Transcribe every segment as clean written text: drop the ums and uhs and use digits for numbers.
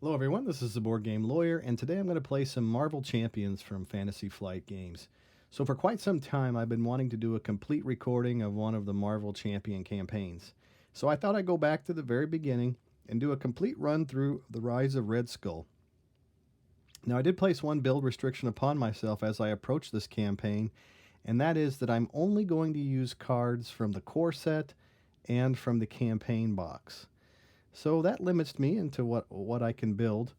Hello, everyone. This is the Board Game Lawyer, and today I'm going to play some Marvel Champions from Fantasy Flight Games. So, for quite some time, I've been wanting to do a complete recording of one of the Marvel Champion campaigns. So, I thought I'd go back to the very beginning and do a complete run through The Rise of Red Skull. Now, I did place one build restriction upon myself as I approach this campaign, and that is that I'm only going to use cards from the core set and from the campaign box. So that limits me into what I can build.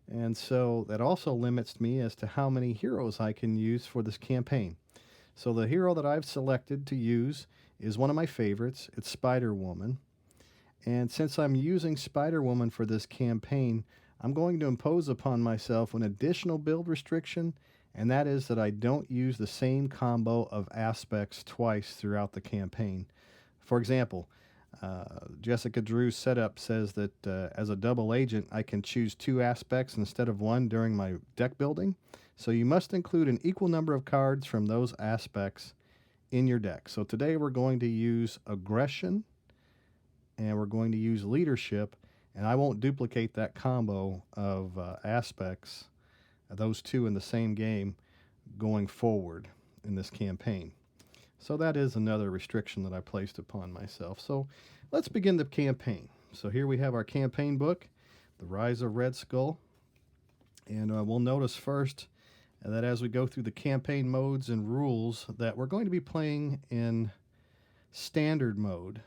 And so that also limits me as to how many heroes I can use for this campaign. So the hero that I've selected to use is one of my favorites. It's Spider-Woman. And since I'm using Spider-Woman for this campaign, I'm going to impose upon myself an additional build restriction, and that is that I don't use the same combo of aspects twice throughout the campaign. For example, Jessica Drew's setup says that as a double agent, I can choose two aspects instead of one during my deck building. So you must include an equal number of cards from those aspects in your deck. So today we're going to use aggression and we're going to use leadership, and I won't duplicate that combo of aspects, those two in the same game, going forward in this campaign. So that is another restriction that I placed upon myself. So let's begin the campaign. So here we have our campaign book, The Rise of Red Skull. And we'll notice first that as we go through the campaign modes and rules that we're going to be playing in standard mode.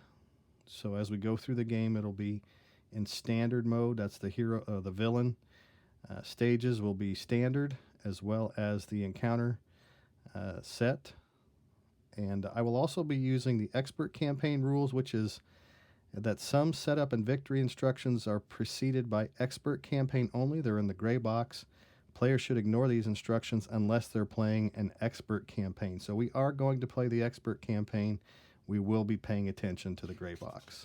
So as we go through the game, it'll be in standard mode. That's the hero, the villain. Stages will be standard as well as the encounter set. And I will also be using the expert campaign rules, which is that some setup and victory instructions are preceded by expert campaign only. They're in the gray box. Players should ignore these instructions unless they're playing an expert campaign. So we are going to play the expert campaign. We will be paying attention to the gray box.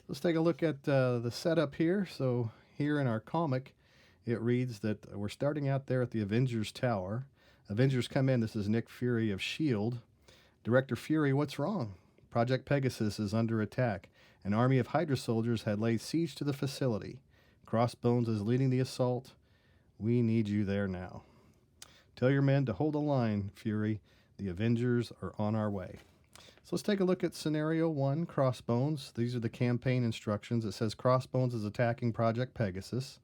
Let's take a look at the setup here. So here in our comic, it reads that we're starting out there at the Avengers Tower. Avengers come in. This is Nick Fury of S.H.I.E.L.D. Director Fury, what's wrong? Project Pegasus is under attack. An army of Hydra soldiers had laid siege to the facility. Crossbones is leading the assault. We need you there now. Tell your men to hold the line, Fury. The Avengers are on our way. So let's take a look at Scenario 1, Crossbones. These are the campaign instructions. It says Crossbones is attacking Project Pegasus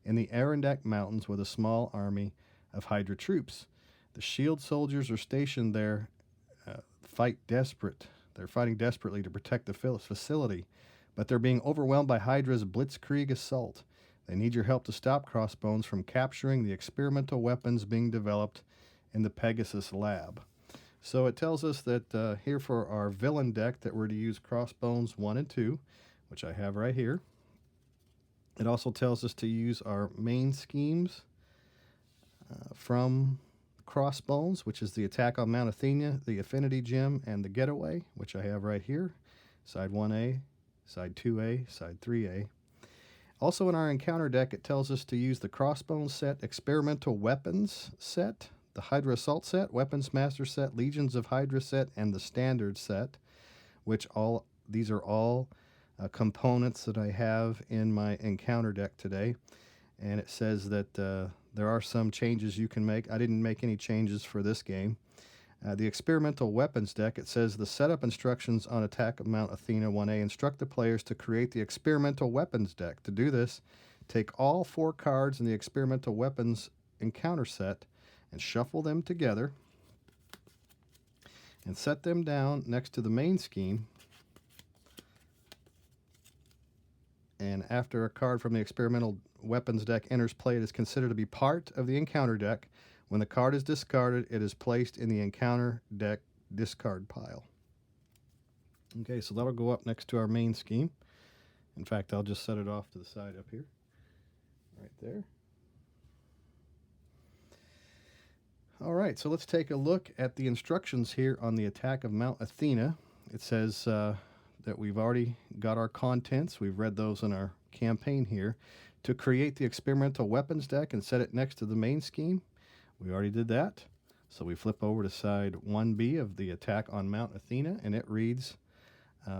in the Arendak Mountains with a small army of Hydra troops. The S.H.I.E.L.D. soldiers are stationed there. They're fighting desperately to protect the facility, but they're being overwhelmed by Hydra's blitzkrieg assault. They need your help to stop Crossbones from capturing the experimental weapons being developed in the Pegasus lab. So it tells us that here for our villain deck that we're to use Crossbones 1 and 2, which I have right here. It also tells us to use our main schemes from Crossbones, which is the attack on Mount Athena, the Affinity Gem, and the Getaway, which I have right here. Side 1A, Side 2A, Side 3A. Also in our encounter deck, it tells us to use the Crossbones set, Experimental Weapons set, the Hydra Assault set, Weapons Master set, Legions of Hydra set, and the Standard set, which these are all components that I have in my encounter deck today. And it says that there are some changes you can make. I didn't make any changes for this game. The Experimental Weapons deck, it says the setup instructions on Attack of Mount Athena 1A instruct the players to create the Experimental Weapons deck. To do this, take all 4 cards in the Experimental Weapons encounter set and shuffle them together and set them down next to the main scheme. And after a card from the Experimental Weapons deck enters play, it is considered to be part of the encounter deck. When the card is discarded, it is placed in the encounter deck discard pile. Okay, so that'll go up next to our main scheme. In fact, I'll just set it off to the side up here. Right there. All right, so let's take a look at the instructions here on the attack of Mount Athena. It says that we've already got our contents. We've read those in our campaign here. To create the Experimental Weapons deck and set it next to the main scheme, we already did that. So we flip over to side 1B of the attack on Mount Athena, and it reads,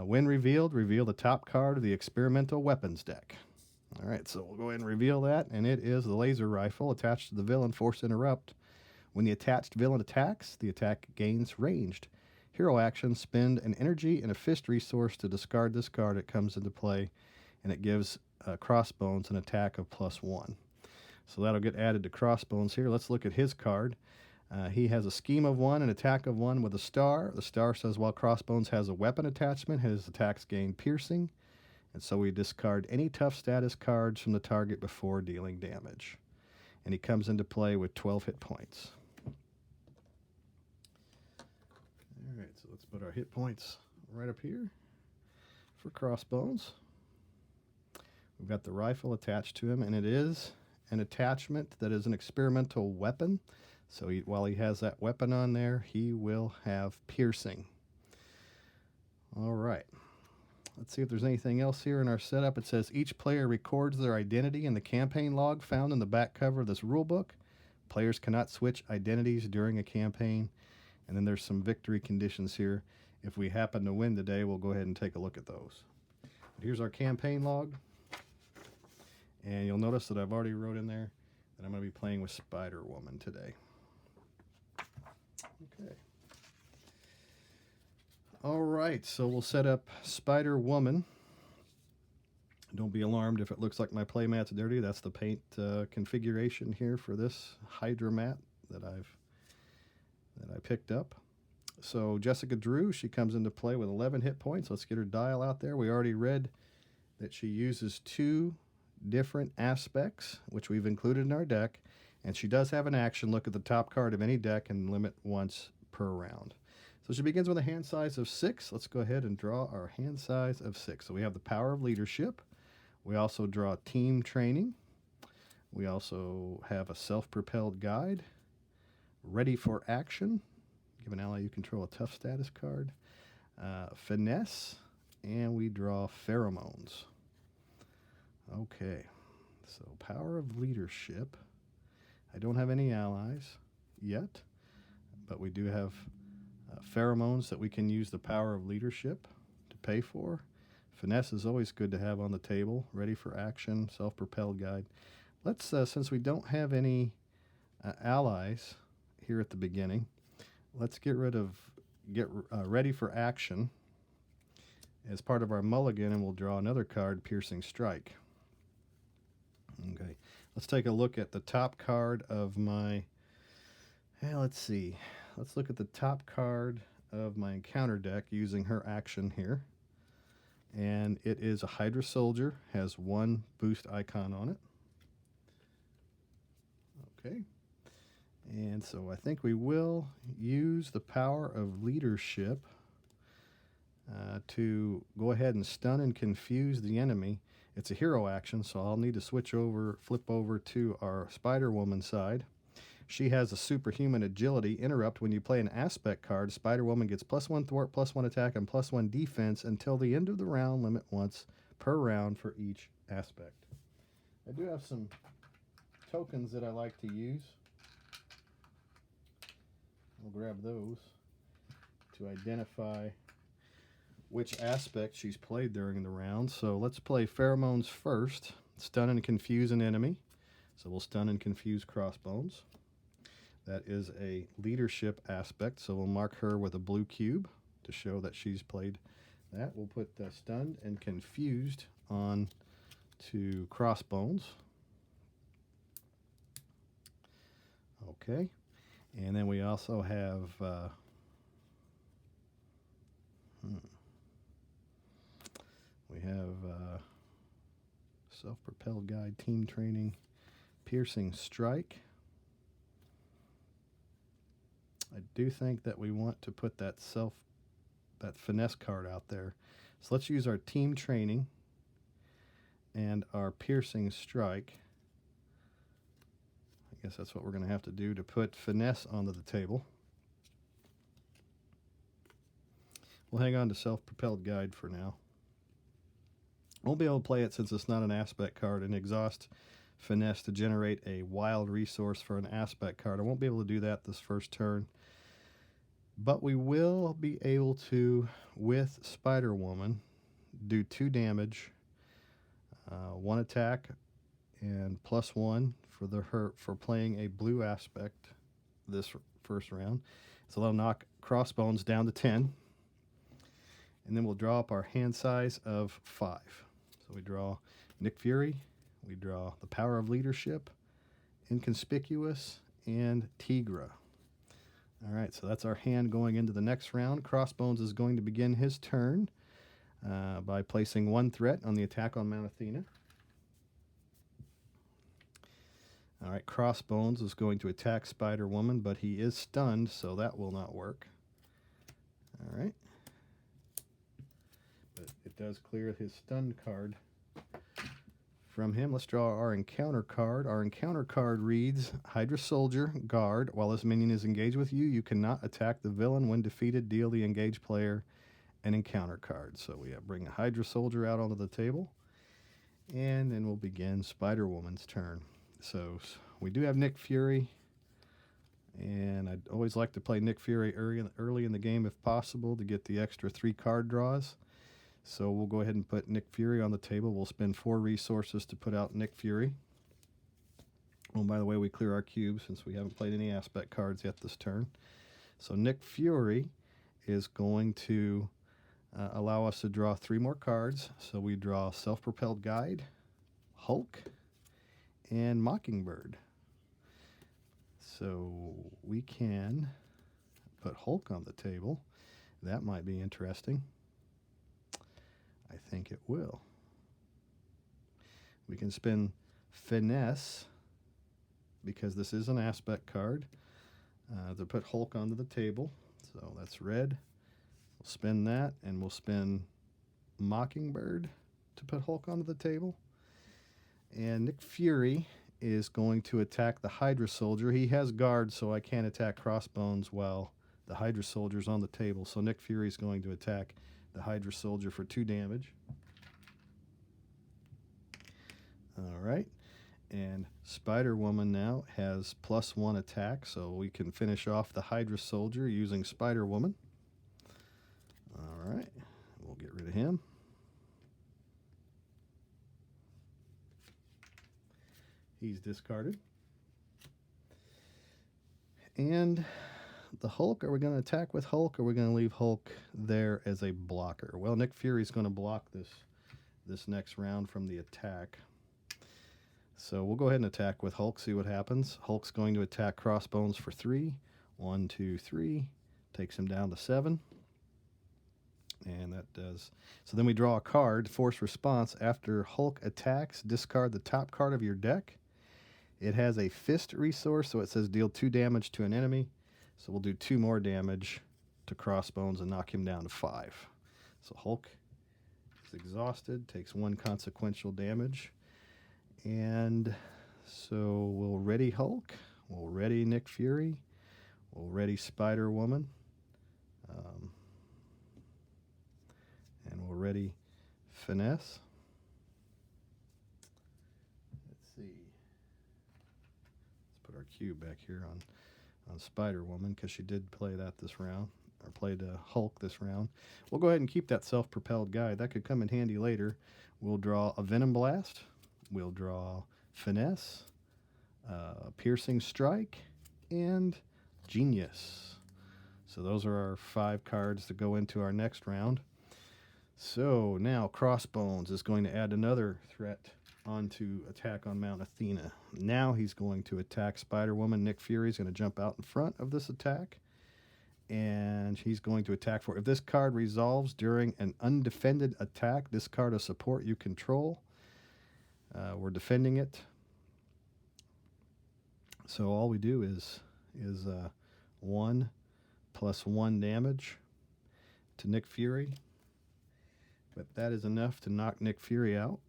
when revealed, reveal the top card of the Experimental Weapons deck. All right, so we'll go ahead and reveal that, and it is the laser rifle attached to the villain. Force interrupt. When the attached villain attacks, the attack gains ranged. Hero action, spend an energy and a fist resource to discard this card. It comes into play, and it gives Crossbones an attack of +1. So that'll get added to Crossbones here. Let's look at his card. He has a scheme of 1, an attack of 1 with a star. The star says while Crossbones has a weapon attachment, his attacks gain piercing. And so we discard any tough status cards from the target before dealing damage. And he comes into play with 12 hit points. All right, so let's put our hit points right up here for Crossbones. We've got the rifle attached to him, and it is an attachment that is an experimental weapon. So while he has that weapon on there, he will have piercing. All right. Let's see if there's anything else here in our setup. It says each player records their identity in the campaign log found in the back cover of this rulebook. Players cannot switch identities during a campaign. And then there's some victory conditions here. If we happen to win today, we'll go ahead and take a look at those. But here's our campaign log. And you'll notice that I've already wrote in there that I'm going to be playing with Spider-Woman today. Okay. All right, so we'll set up Spider-Woman. Don't be alarmed if it looks like my playmat's dirty. That's the paint configuration here for this Hydra mat that I picked up. So Jessica Drew, she comes into play with 11 hit points. Let's get her dial out there. We already read that she uses 2 different aspects, which we've included in our deck, and she does have an action. Look at the top card of any deck and limit once per round. So she begins with a hand size of 6. Let's go ahead and draw our hand size of 6. So we have the power of leadership. We also draw team training. We also have a self-propelled guide. Ready for action. Give an ally you control a tough status card. Finesse. And we draw pheromones. Okay. So power of leadership. I don't have any allies yet, but we do have pheromones that we can use the power of leadership to pay for. Finesse is always good to have on the table. Ready for action, self-propelled guide. Let's, since we don't have any allies here at the beginning, let's get ready for action as part of our mulligan, and we'll draw another card, Piercing Strike. Okay, let's take a look at the top card of my, let's see. Let's look at the top card of my encounter deck using her action here. And it is a Hydra Soldier, has 1 boost icon on it. Okay. And so I think we will use the power of leadership to go ahead and stun and confuse the enemy. It's a hero action, so I'll need to flip over to our Spider-Woman side. She has a superhuman agility. Interrupt. When you play an aspect card, Spider-Woman gets +1 thwart, +1 attack, and +1 defense until the end of the round. Limit once per round for each aspect. I do have some tokens that I like to use. We'll grab those to identify which aspect she's played during the round. So let's play Pheromones first. Stun and confuse an enemy. So we'll stun and confuse Crossbones. That is a leadership aspect, so we'll mark her with a blue cube to show that she's played that. We'll put stunned and confused on to Crossbones. Okay, and then we also have self-propelled guide, team training, piercing strike. I do think that we want to put that finesse card out there. So let's use our team training and our piercing strike. I guess that's what we're going to have to do to put finesse onto the table. We'll hang on to self-propelled guide for now. Won't be able to play it since it's not an aspect card, and exhaust finesse to generate a wild resource for an aspect card. I won't be able to do that this first turn, but we will be able to, with Spider-Woman, do 2 damage One attack and +1 for the hurt for playing a blue aspect this first round. So that'll knock Crossbones down to 10. And then we'll draw up our hand size of 5. So we draw Nick Fury, we draw the Power of Leadership, Inconspicuous, and Tigra. All right, so that's our hand going into the next round. Crossbones is going to begin his turn by placing 1 threat on the attack on Mount Athena. All right, Crossbones is going to attack Spider-Woman, but he is stunned, so that will not work. All right. But it does clear his stunned card from him. Let's draw our encounter card. Our encounter card reads, Hydra Soldier, Guard. While this minion is engaged with you, you cannot attack the villain. When defeated, deal the engaged player an encounter card. So we bring a Hydra Soldier out onto the table. And then we'll begin Spider-Woman's turn. So we do have Nick Fury, and I'd always like to play Nick Fury early in the game if possible to get the extra 3 card draws. So we'll go ahead and put Nick Fury on the table. We'll spend 4 resources to put out Nick Fury. Oh, by the way, we clear our cube since we haven't played any aspect cards yet this turn. So Nick Fury is going to allow us to draw 3 more cards. So we draw Self-Propelled Guide, Hulk, and Mockingbird. So we can put Hulk on the table. That might be interesting. I think it will. We can spin Finesse, because this is an aspect card, to put Hulk onto the table. So that's red. We'll spin that, and we'll spin Mockingbird to put Hulk onto the table. And Nick Fury is going to attack the Hydra Soldier. He has guard, so I can't attack Crossbones while the Hydra Soldier's on the table. So Nick Fury is going to attack the Hydra Soldier for 2 damage. All right. And Spider-Woman now has +1 attack, so we can finish off the Hydra Soldier using Spider-Woman. All right. We'll get rid of him. He's discarded. And the Hulk, are we going to attack with Hulk, or are we going to leave Hulk there as a blocker? Well, Nick Fury's going to block this next round from the attack. So we'll go ahead and attack with Hulk, see what happens. Hulk's going to attack Crossbones for 3. 1, 2, 3. Takes him down to 7. And that does. So then we draw a card, Force Response. After Hulk attacks, discard the top card of your deck. It has a fist resource, so it says deal 2 damage to an enemy. So we'll do 2 more damage to Crossbones and knock him down to 5. So Hulk is exhausted, takes 1 consequential damage. And so we'll ready Hulk, we'll ready Nick Fury, we'll ready Spider-Woman, and we'll ready Finesse. Let's see. Let's put our cube back here on Spider-Woman, because she did play that this round, or played Hulk this round. We'll go ahead and keep that Self-Propelled Guide. That could come in handy later. We'll draw a Venom Blast. We'll draw Finesse, Piercing Strike, and Genius. So those are our 5 cards to go into our next round. So now Crossbones is going to add another threat onto attack on Mount Athena. Now he's going to attack Spider-Woman. Nick Fury is going to jump out in front of this attack, and he's going to attack for. If this card resolves during an undefended attack, discard a support you control. We're defending it. So all we do is 1 + 1 damage to Nick Fury. But that is enough to knock Nick Fury out.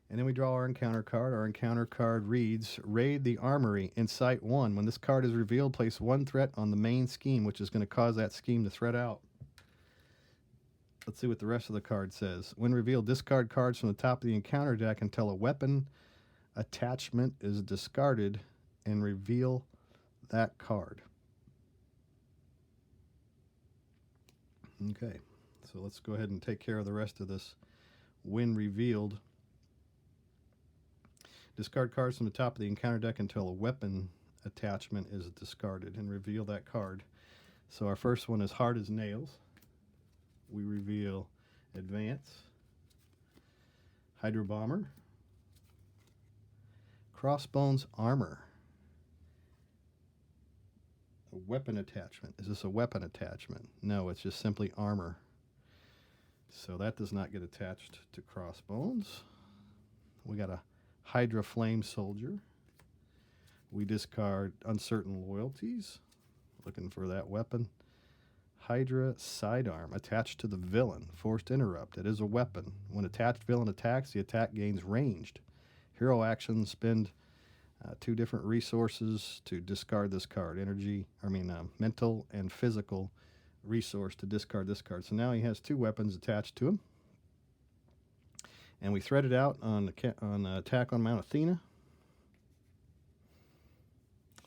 And then we draw our encounter card. Our encounter card reads, Raid the Armory in Site 1. When this card is revealed, place 1 threat on the main scheme, which is going to cause that scheme to threat out. Let's see what the rest of the card says. When revealed, discard cards from the top of the encounter deck until a weapon attachment is discarded and reveal that card. Okay, So let's go ahead and take care of the rest of this. When revealed, discard cards from the top of the encounter deck until a weapon attachment is discarded and reveal that card. So our first one is Hard as Nails. We reveal Advance, Hydro Bomber, Crossbones Armor. A weapon attachment. Is this a weapon attachment? No, it's just simply armor. So that does not get attached to Crossbones. We got a Hydra Flame Soldier. We discard Uncertain Loyalties. Looking for that weapon. Hydra Sidearm. Attached to the villain. Forced Interrupt. It is a weapon. When attached villain attacks, the attack gains ranged. Hero action. Spend 2 different resources to discard this card. Mental and physical resource to discard this card. So now he has 2 weapons attached to him. And we thread it out on attack on Mount Athena.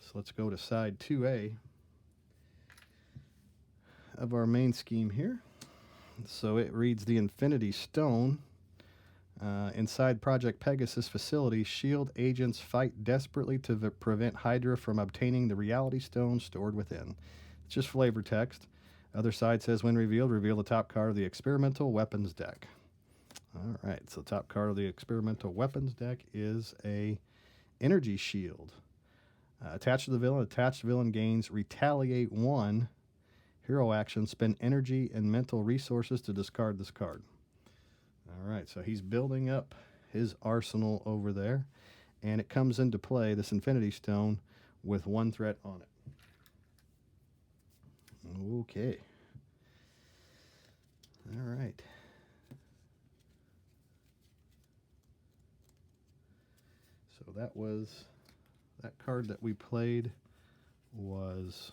So let's go to side 2A of our main scheme here. So it reads the Infinity Stone. Inside Project Pegasus facility, S.H.I.E.L.D. agents fight desperately to prevent Hydra from obtaining the Reality Stone stored within. It's just flavor text. Other side says, when revealed, reveal the top card of the experimental weapons deck. All right, so top card of the experimental weapons deck is a Energy Shield. Attached to the villain, attached villain gains Retaliate 1. Hero action, spend energy and mental resources to discard this card. All right, so he's building up his arsenal over there, and it comes into play, this Infinity Stone, with 1 threat on it. Okay. All right. So that card that we played was,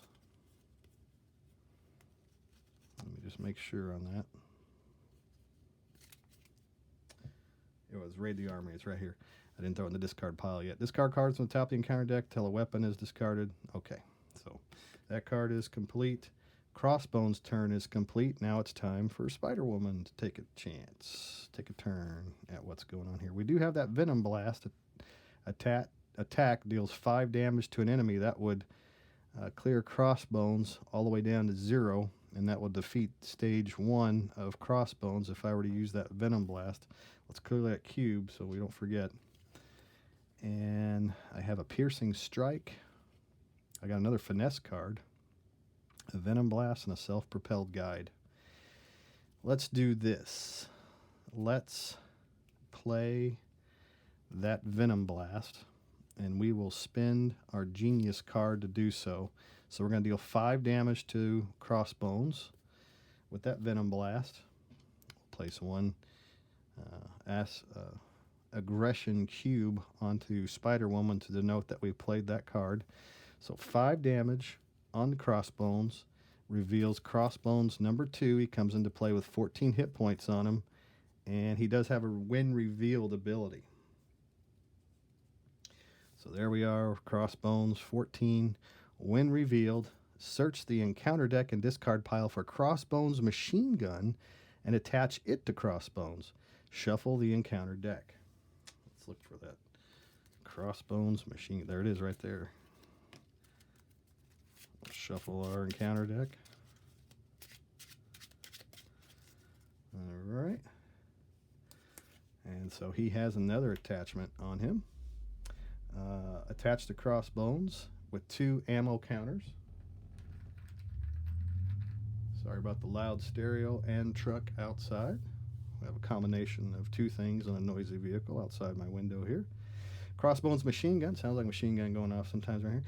let me just make sure on that. It was Raid the Army. It's right here. I didn't throw it in the discard pile yet. Discard cards on the top of the encounter deck till a weapon is discarded. Okay, so that card is complete. Crossbones' turn is complete. Now it's time for Spider-Woman to take a chance, take a turn at what's going on here. We do have that Venom Blast. Attack deals 5 damage to an enemy. That would clear Crossbones all the way down to 0, and that will defeat stage 1 of Crossbones if I were to use that Venom Blast. Let's clear that cube so we don't forget. And I have a Piercing Strike. I got another Finesse card, a Venom Blast, and a Self-Propelled Guide. Let's do this. Let's play that Venom Blast, and we will spend our Genius card to do so. So we're going to deal 5 damage to Crossbones with that Venom Blast. We'll place 1 aggression cube onto Spider-Woman to denote that we played that card. So 5 damage on the Crossbones, reveals Crossbones number 2. He comes into play with 14 hit points on him, and he does have a when revealed ability. So there we are, Crossbones 14. When revealed, search the encounter deck and discard pile for Crossbones Machine Gun and attach it to Crossbones. Shuffle the encounter deck. Let's look for that. Crossbones Machine. There it is right there. Let's shuffle our encounter deck. All right. And so he has another attachment on him. Attached to Crossbones with 2 ammo counters. Sorry about the loud stereo and truck outside. We have a combination of 2 things on a noisy vehicle outside my window here. Crossbones Machine Gun. Sounds like a machine gun going off sometimes right here.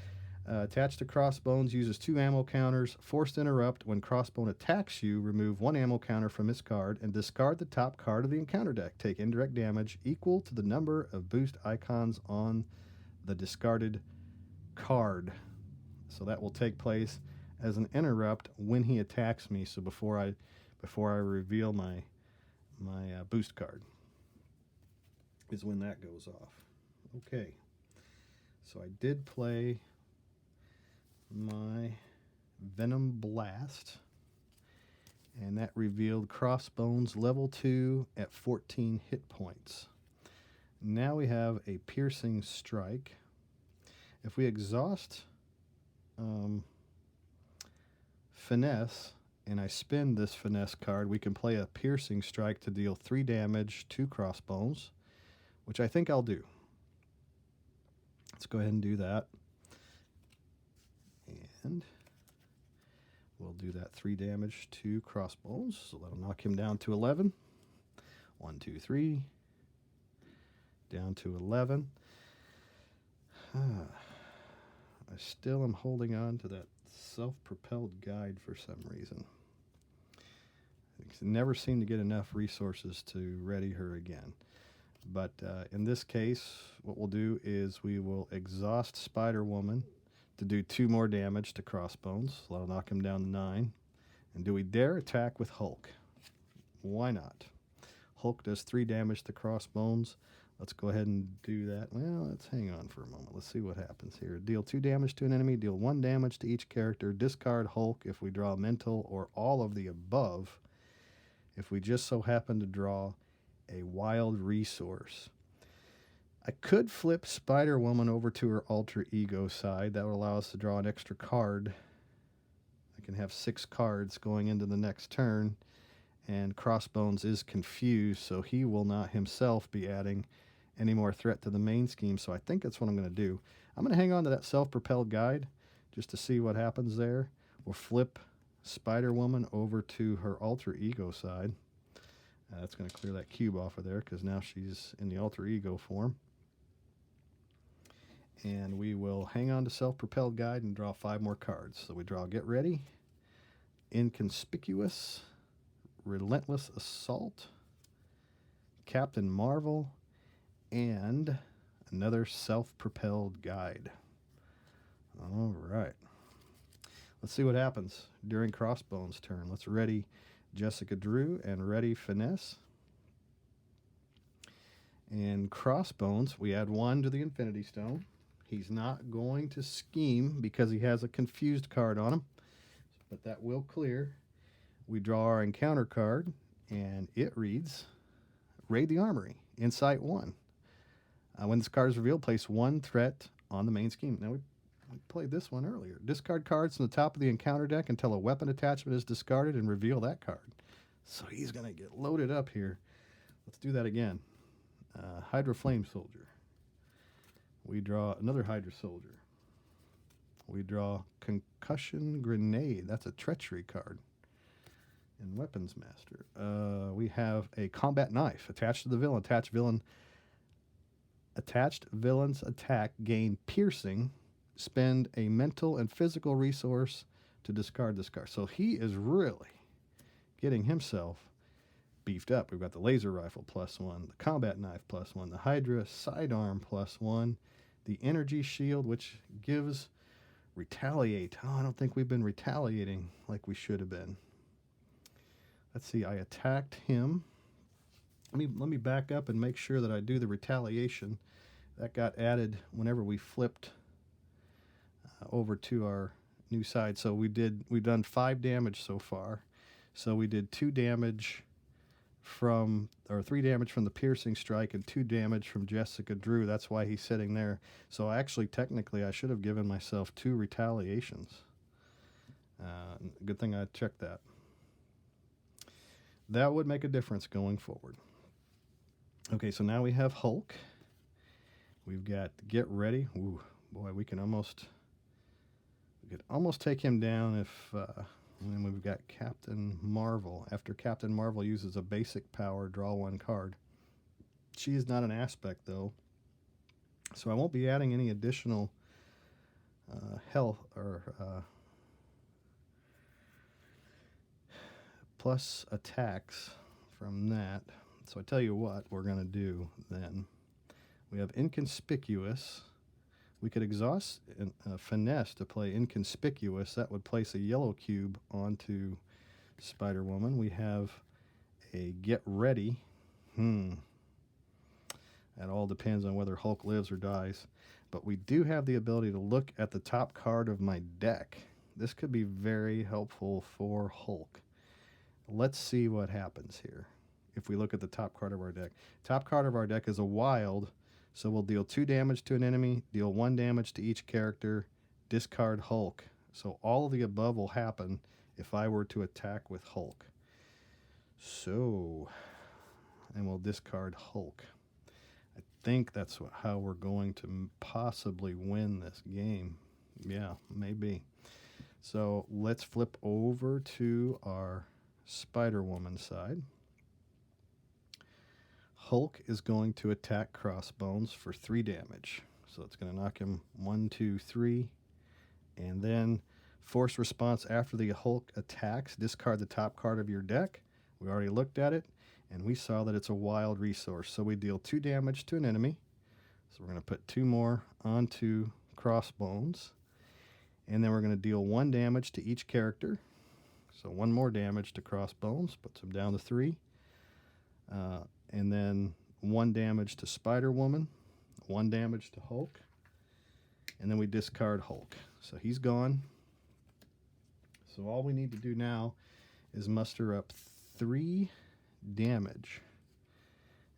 Attached to Crossbones, uses 2 ammo counters. Forced Interrupt. When Crossbone attacks you, remove 1 ammo counter from his card and discard the top card of the encounter deck. Take indirect damage equal to the number of boost icons on the discarded card. So that will take place as an interrupt when he attacks me. So before I reveal my boost card is when that goes off. Okay. So I did play my Venom Blast, And that revealed Crossbones level 2 at 14 hit points. Now we have a Piercing Strike. If we exhaust Finesse, and I spin this Finesse card, we can play a Piercing Strike to deal 3 damage to Crossbones, which I think I'll do. Let's go ahead and do that. And we'll do that 3 damage to Crossbones, so that'll knock him down to 11. 1, 2, 3. Down to 11. I still am holding on to that self-propelled guide for some reason. I never seem to get enough resources to ready her again. But in this case, what we'll do is we will exhaust Spider-Woman to do 2 more damage to Crossbones. So that'll knock him down to 9. And do we dare attack with Hulk? Why not? Hulk does 3 damage to Crossbones. Let's go ahead and do that. Well, let's hang on for a moment. Let's see what happens here. Deal 2 damage to an enemy. Deal 1 damage to each character. Discard Hulk if we draw mental or all of the above. If we just so happen to draw a wild resource. I could flip Spider-Woman over to her alter ego side. That would allow us to draw an extra card. I can have 6 cards going into the next turn. And Crossbones is confused, so he will not himself be adding any more threat to the main scheme. So I think that's what I'm going to do. I'm going to hang on to that self-propelled guide just to see what happens there. We'll flip Spider-Woman over to her alter ego side. That's going to clear that cube off of there because now she's in the alter ego form. And we will hang on to self-propelled guide and draw 5 more cards. So we draw Get Ready, Inconspicuous, Relentless Assault, Captain Marvel, and another self-propelled guide. All right. Let's see what happens during Crossbones' turn. Let's ready Jessica Drew and ready Finesse. And Crossbones, we add 1 to the Infinity Stone. He's not going to scheme because he has a confused card on him, but that will clear. We draw our encounter card, and it reads, Raid the Armory, Insight 1. When this card is revealed, place 1 threat on the main scheme. Now, we played this one earlier. Discard cards from the top of the encounter deck until a weapon attachment is discarded and reveal that card. So he's going to get loaded up here. Let's do that again. Hydra Flame Soldier. We draw another Hydra Soldier. We draw Concussion Grenade. That's a Treachery card. And Weapons Master. We have a Combat Knife attached to the villain. Attached villain's attack gain piercing. Spend a mental and physical resource to discard this card. So he is really getting himself beefed up. We've got the laser rifle +1, the combat knife +1, the Hydra sidearm +1, the energy shield, which gives retaliate. Oh, I don't think we've been retaliating like we should have been. Let's see, I attacked him. Let me back up and make sure that I do the retaliation. That got added whenever we flipped over to our new side. So we've done 5 damage so far. So we did 2 damage from, or 3 damage from the piercing strike and 2 damage from Jessica Drew. That's why he's sitting there. So actually, technically, I should have given myself 2 retaliations. Good thing I checked that. That would make a difference going forward. Okay, so now we have Hulk. We've got Get Ready. Ooh, boy, we could almost take him down if, and we've got Captain Marvel. After Captain Marvel uses a basic power, draw 1 card. She is not an aspect, though, so I won't be adding any additional health or plus attacks from that. So I tell you what we're going to do then. We have Inconspicuous. We could exhaust Finesse to play Inconspicuous. That would place a yellow cube onto Spider-Woman. We have a Get Ready. That all depends on whether Hulk lives or dies. But we do have the ability to look at the top card of my deck. This could be very helpful for Hulk. Let's see what happens here. If we look at the top card of our deck, top card of our deck is a wild, so we'll deal 2 damage to an enemy, deal 1 damage to each character, discard Hulk. So all of the above will happen if I were to attack with Hulk. So, and we'll discard Hulk. I think that's how we're going to possibly win this game. Yeah, maybe. So let's flip over to our Spider-Woman side. Hulk is going to attack Crossbones for 3 damage. So it's going to knock him 1, 2, 3. And then force response after the Hulk attacks, discard the top card of your deck. We already looked at it, and we saw that it's a wild resource. So we deal 2 damage to an enemy. So we're going to put 2 more onto Crossbones. And then we're going to deal 1 damage to each character. So 1 more damage to Crossbones, puts him down to 3. And then 1 damage to Spider-Woman, 1 damage to Hulk. And then we discard Hulk. So he's gone. So all we need to do now is muster up 3 damage.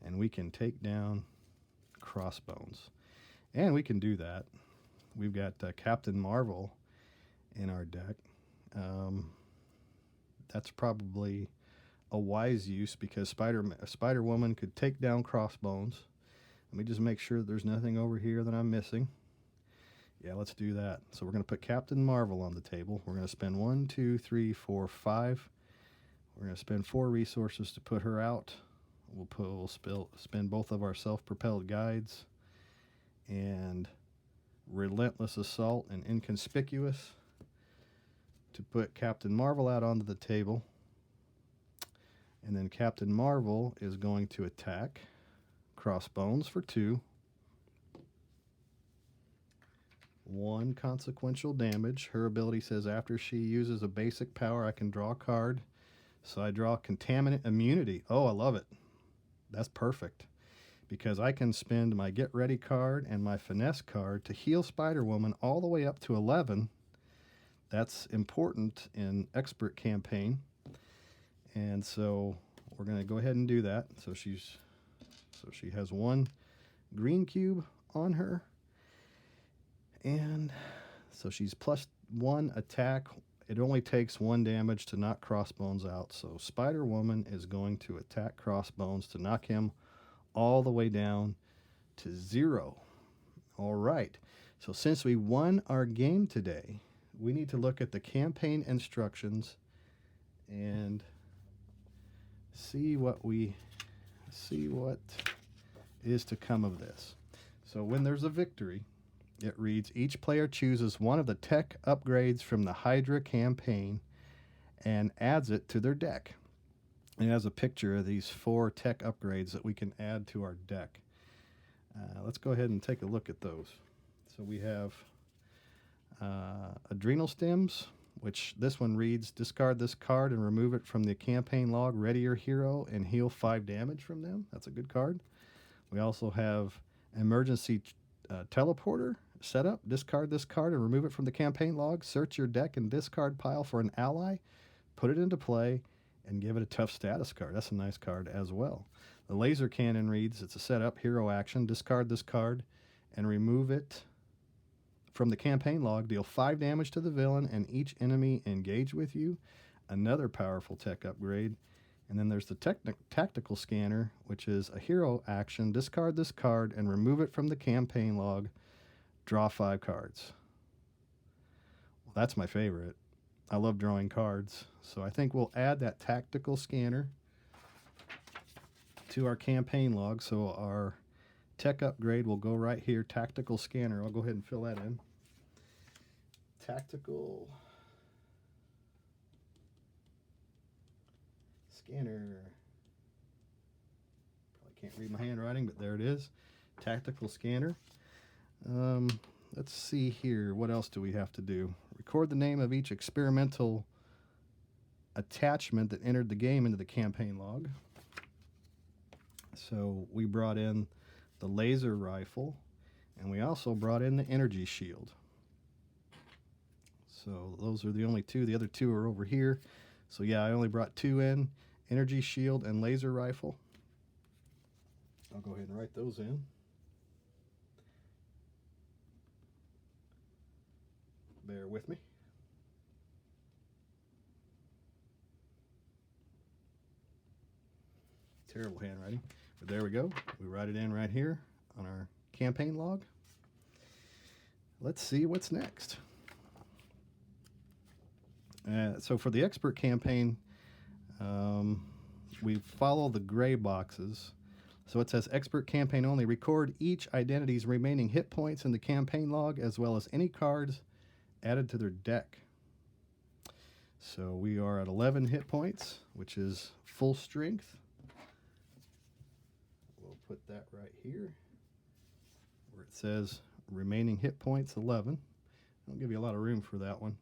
And we can take down Crossbones. And we can do that. We've got Captain Marvel in our deck. That's probably a wise use because Spider-Woman could take down Crossbones. Let me just make sure there's nothing over here that I'm missing. Yeah, let's do that. So we're going to put Captain Marvel on the table. We're going to spend 1, 2, 3, 4, 5. We're going to spend 4 resources to put her out. We'll spend both of our self-propelled guides and Relentless Assault and Inconspicuous to put Captain Marvel out onto the table. And then Captain Marvel is going to attack Crossbones for 2. 1 consequential damage. Her ability says after she uses a basic power, I can draw a card. So I draw Contaminant Immunity. Oh, I love it. That's perfect. Because I can spend my Get Ready card and my Finesse card to heal Spider-Woman all the way up to 11. That's important in Expert Campaign. And so we're going to go ahead and do that. So she has 1 green cube on her. And so she's plus 1 attack. It only takes 1 damage to knock Crossbones out. So Spider-Woman is going to attack Crossbones to knock him all the way down to 0. All right. So since we won our game today, we need to look at the campaign instructions and see what is to come of this. So when there's a victory, it reads, each player chooses one of the tech upgrades from the Hydra campaign and adds it to their deck. It has a picture of these 4 tech upgrades that we can add to our deck. Let's go ahead and take a look at those. So we have Adrenal Stems, which this one reads, discard this card and remove it from the campaign log, ready your hero, and heal 5 damage from them. That's a good card. We also have Emergency Teleporter setup. Discard this card and remove it from the campaign log. Search your deck and discard pile for an ally. Put it into play and give it a tough status card. That's a nice card as well. The Laser Cannon reads, it's a setup, hero action. Discard this card and remove it from the campaign log. Deal 5 damage to the villain and each enemy engage with you. Another powerful tech upgrade. And then there's the Tactical Scanner, which is a hero action. Discard this card and remove it from the campaign log. Draw 5 cards. Well, that's my favorite. I love drawing cards. So I think we'll add that Tactical Scanner to our campaign log. So our tech upgrade will go right here. Tactical Scanner. I'll go ahead and fill that in. Tactical Scanner. Probably can't read my handwriting, but there it is. Tactical Scanner. Let's see here. What else do we have to do? Record the name of each experimental attachment that entered the game into the campaign log. So we brought in the laser rifle, and we also brought in the energy shield. So those are the only 2. The other 2 are over here. So yeah, I only brought 2 in, energy shield and laser rifle. I'll go ahead and write those in. Bear with me. Terrible handwriting. But there we go. We write it in right here on our campaign log. Let's see what's next. So for the expert campaign, we follow the gray boxes. So it says expert campaign only. Record each identity's remaining hit points in the campaign log as well as any cards added to their deck. So we are at 11 hit points, which is full strength. We'll put that right here where it says remaining hit points 11. I'll give you a lot of room for that one.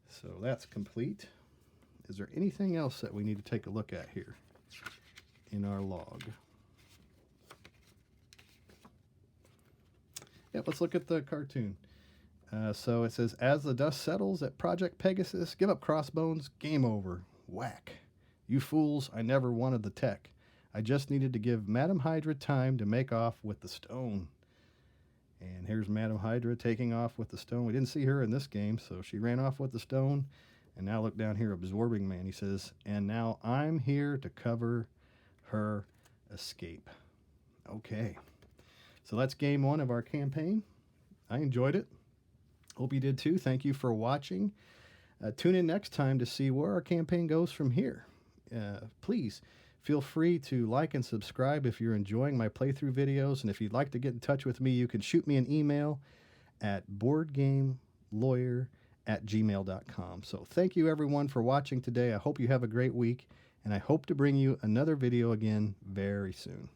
So that's complete. Is there anything else that we need to take a look at here in our log? Yep, let's look at the cartoon. So it says, as the dust settles at Project Pegasus, give up Crossbones, game over. Whack. You fools, I never wanted the tech. I just needed to give Madam Hydra time to make off with the stone. And here's Madam Hydra taking off with the stone. We didn't see her in this game, so she ran off with the stone. And now look down here, Absorbing Man. He says, and now I'm here to cover her escape. Okay. So that's game 1 of our campaign. I enjoyed it. Hope you did too. Thank you for watching. Tune in next time to see where our campaign goes from here. Please feel free to like and subscribe if you're enjoying my playthrough videos. And if you'd like to get in touch with me, you can shoot me an email at boardgamelawyer@gmail.com. So thank you everyone for watching today. I hope you have a great week, and I hope to bring you another video again very soon.